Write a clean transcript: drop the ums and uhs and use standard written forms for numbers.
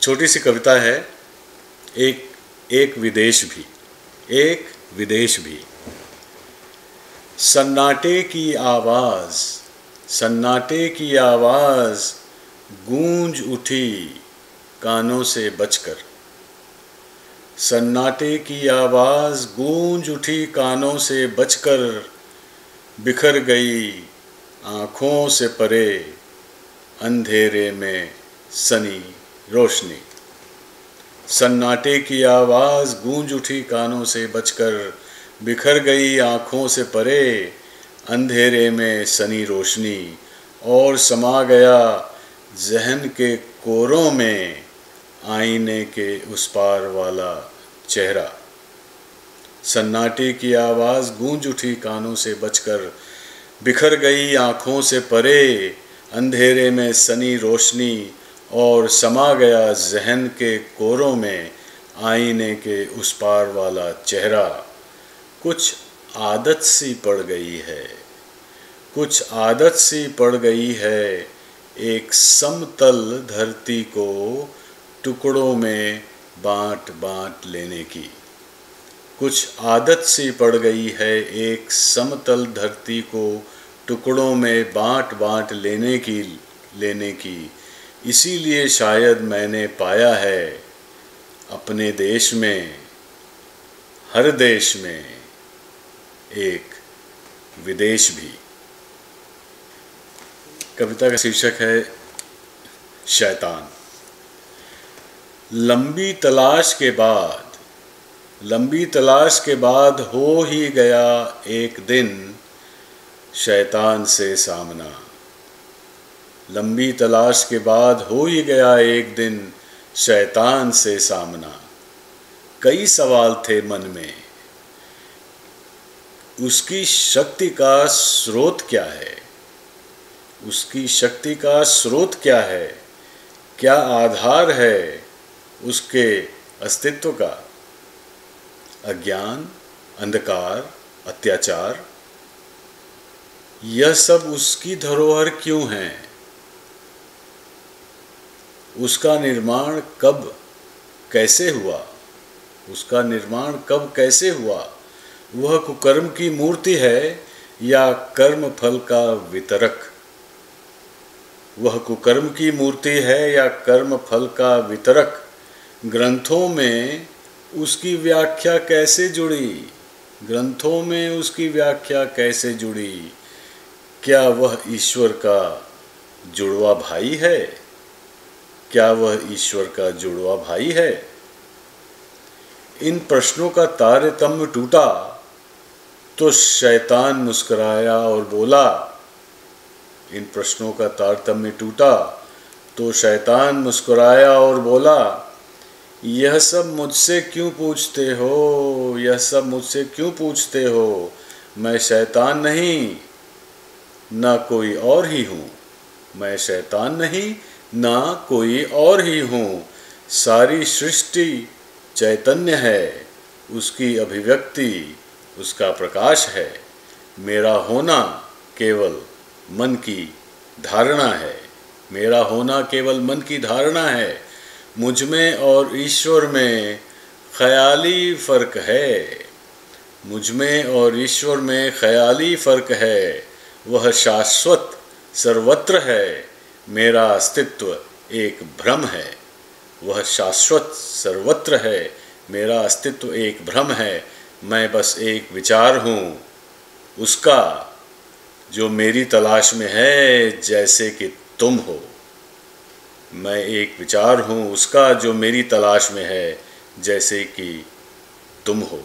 छोटी सी कविता है। एक विदेश भी। सन्नाटे की आवाज़ गूंज उठी कानों से बचकर। सन्नाटे की आवाज़ गूंज उठी कानों से बचकर, बिखर गई आँखों से परे अंधेरे में सनी रोशनी। सन्नाटे की आवाज़ गूंज उठी कानों से बचकर, बिखर गई आँखों से परे अंधेरे में सनी रोशनी, और समा गया ज़हन के कोरों में आईने के उस पार वाला चेहरा। सन्नाटे की आवाज़ गूंज उठी कानों से बचकर, बिखर गई आँखों से परे अंधेरे में सनी रोशनी, और समा गया ज़हन के कोरों में आईने के उस पार वाला चेहरा। कुछ आदत सी पड़ गई है एक समतल धरती को टुकड़ों में बाँट लेने की। कुछ आदत सी पड़ गई है एक समतल धरती को टुकड़ों में बाँट लेने की। इसीलिए शायद मैंने पाया है अपने देश में, हर देश में एक विदेश भी। कविता का शीर्षक है शैतान। लंबी तलाश के बाद हो ही गया एक दिन शैतान से सामना। लंबी तलाश के बाद हो ही गया एक दिन शैतान से सामना। कई सवाल थे मन में, उसकी शक्ति का स्रोत क्या है? क्या आधार है उसके अस्तित्व का? अज्ञान, अंधकार, अत्याचार, यह सब उसकी धरोहर क्यों है? उसका निर्माण कब कैसे हुआ? वह कुकर्म की मूर्ति है या कर्म फल का वितरक? ग्रंथों में उसकी व्याख्या कैसे जुड़ी? क्या वह ईश्वर का जुड़वा भाई है? इन प्रश्नों का तारतम्य टूटा तो शैतान मुस्कुराया और बोला, यह सब मुझसे क्यों पूछते हो? मैं शैतान नहीं, ना कोई और ही हूँ। सारी सृष्टि चैतन्य है, उसकी अभिव्यक्ति उसका प्रकाश है। मेरा होना केवल मन की धारणा है। मुझ में और ईश्वर में ख्याली फ़र्क है। वह शाश्वत सर्वत्र है, मेरा अस्तित्व एक भ्रम है। मैं बस एक विचार हूँ उसका जो मेरी तलाश में है, जैसे कि तुम हो। मैं एक विचार हूँ उसका जो मेरी तलाश में है, जैसे कि तुम हो।